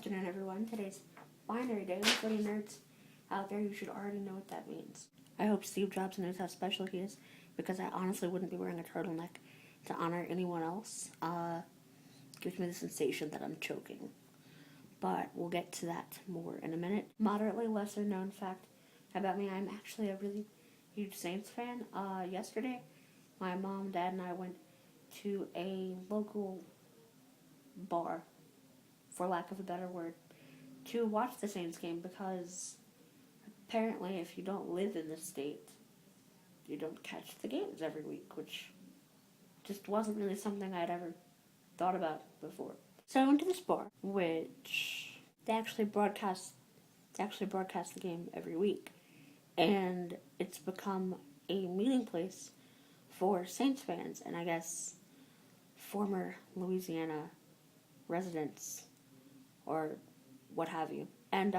afternoon, everyone. Today's binary day, and for any nerds out there, you should already know what that means. I hope Steve Jobs knows how special he is, because I honestly wouldn't be wearing a turtleneck to honor anyone else. Gives me the sensation that I'm choking. But we'll get to that more in a minute. Moderately lesser known fact about me, I'm actually a really huge Saints fan. Yesterday, my mom, dad, and I went to a local bar, for lack of a better word, to watch the Saints game, because apparently if you don't live in the state, you don't catch the games every week, which just wasn't really something I'd ever thought about before. So I went to this bar, which they actually broadcast the game every week, and it's become a meeting place for Saints fans, and I guess former Louisiana residents, or what have you. And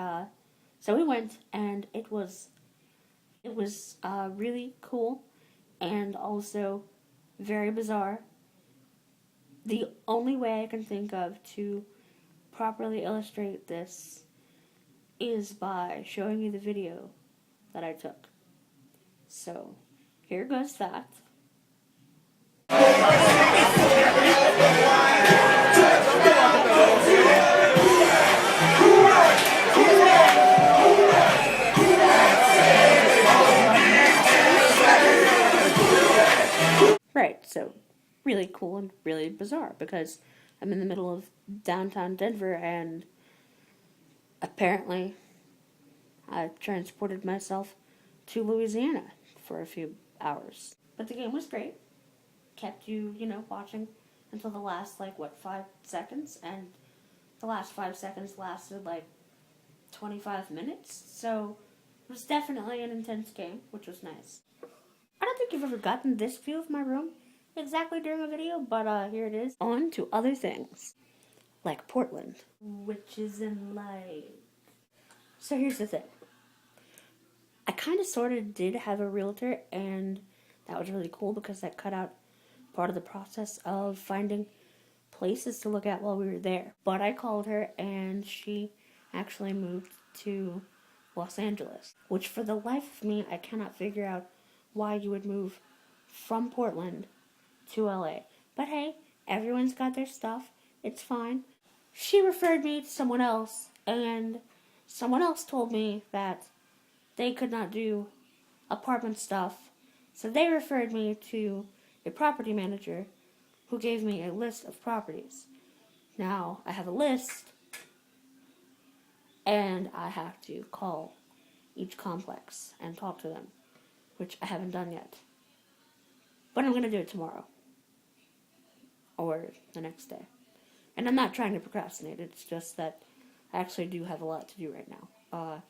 so we went, and it was really cool, and also very bizarre. The only way I can think of to properly illustrate this is by showing you the video that I took. So, here goes that. Right, so really cool and really bizarre, because I'm in the middle of downtown Denver, and apparently I transported myself to Louisiana for a few hours. But the game was great. Kept you, watching until the last, 5 seconds, and the last 5 seconds lasted, 25 minutes, so it was definitely an intense game, which was nice. I don't think you've ever gotten this view of my room exactly during a video, but here it is. On to other things, like Portland, which is in So here's the thing. I kind of sort of did have a realtor, and that was really cool because that cut out part of the process of finding places to look at while we were there. But I called her, and she actually moved to Los Angeles, which for the life of me, I cannot figure out why you would move from Portland to LA. But hey, everyone's got their stuff. It's fine. She referred me to someone else, and someone else told me that they could not do apartment stuff, so they referred me to a property manager who gave me a list of properties. Now, I have a list, and I have to call each complex and talk to them, which I haven't done yet. But I'm going to do it tomorrow, or the next day. And I'm not trying to procrastinate, it's just that I actually do have a lot to do right now,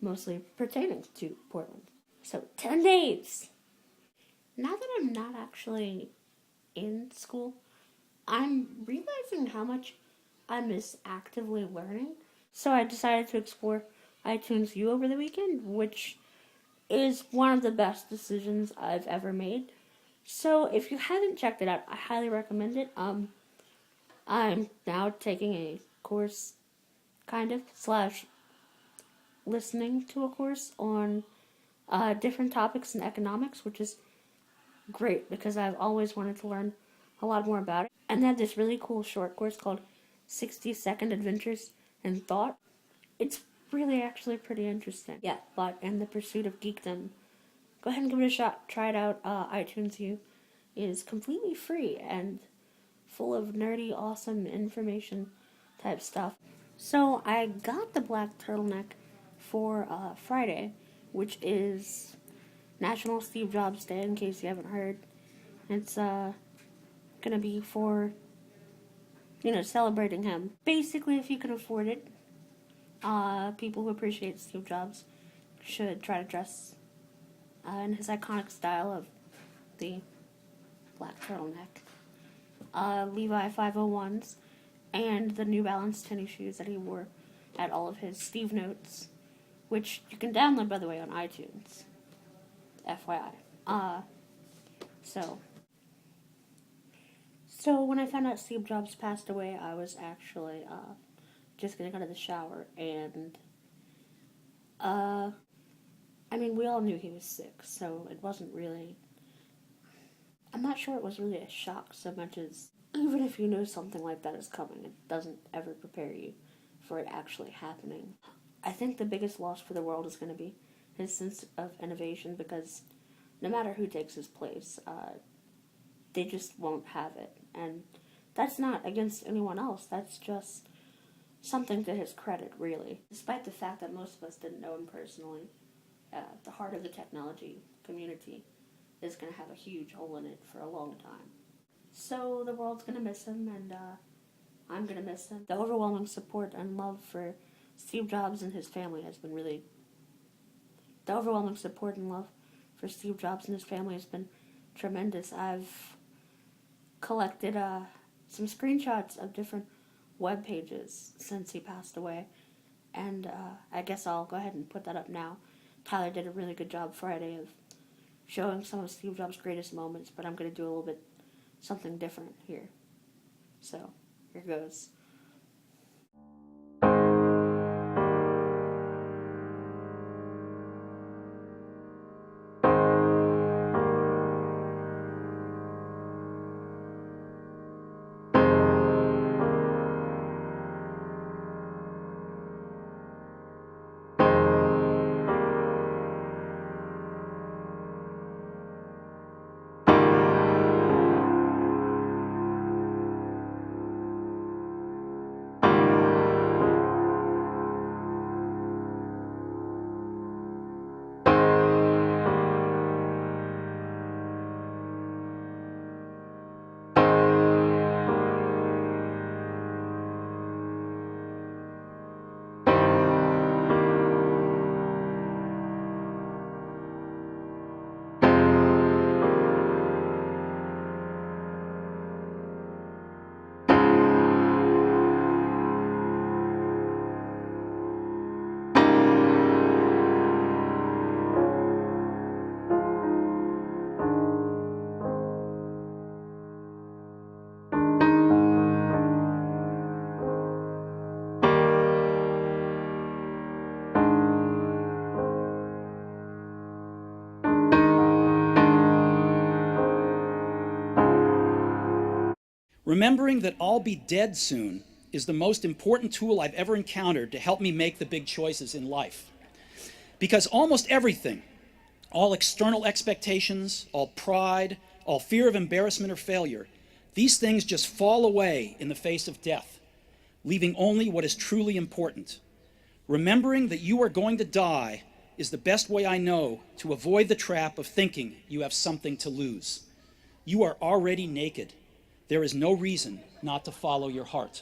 mostly pertaining to Portland. So, 10 days! Now that I'm not actually in school, I'm realizing how much I miss actively learning. So I decided to explore iTunesU over the weekend, which is one of the best decisions I've ever made. So if you haven't checked it out, I highly recommend it. I'm now taking a course, / listening to a course on different topics in economics, which is great because I've always wanted to learn a lot more about it. And they have this really cool short course called 60-Second Adventures in Thought. It's really actually pretty interesting. Yeah, but in the pursuit of geekdom, go ahead and give it a shot. Try it out. iTunesU is completely free and full of nerdy, awesome information type stuff. So I got the black turtleneck for Friday, which is National Steve Jobs Day, in case you haven't heard. It's gonna be for, celebrating him. Basically, if you can afford it, people who appreciate Steve Jobs should try to dress in his iconic style of the black turtleneck, Levi 501s, and the New Balance tennis shoes that he wore at all of his Steve Notes, which you can download, by the way, on iTunes. FYI. So when I found out Steve Jobs passed away, I was actually just getting out of the shower, and I mean, we all knew he was sick, so it wasn't really. I'm not sure it was really a shock so much as even if you know something like that is coming, it doesn't ever prepare you for it actually happening. I think the biggest loss for the world is going to be his sense of innovation, because no matter who takes his place, they just won't have it. And that's not against anyone else, that's just something to his credit, really. Despite the fact that most of us didn't know him personally, the heart of the technology community is going to have a huge hole in it for a long time. So the world's going to miss him, and I'm going to miss him. The overwhelming support and love for Steve Jobs and his family has been really... The overwhelming support and love for Steve Jobs and his family has been tremendous. I've collected some screenshots of different web pages since he passed away, and I guess I'll go ahead and put that up now. Tyler did a really good job Friday of showing some of Steve Jobs' greatest moments, but I'm going to do a little bit something different here. So, here goes. Remembering that I'll be dead soon is the most important tool I've ever encountered to help me make the big choices in life. Because almost everything, all external expectations, all pride, all fear of embarrassment or failure, these things just fall away in the face of death, leaving only what is truly important. Remembering that you are going to die is the best way I know to avoid the trap of thinking you have something to lose. You are already naked. There is no reason not to follow your heart.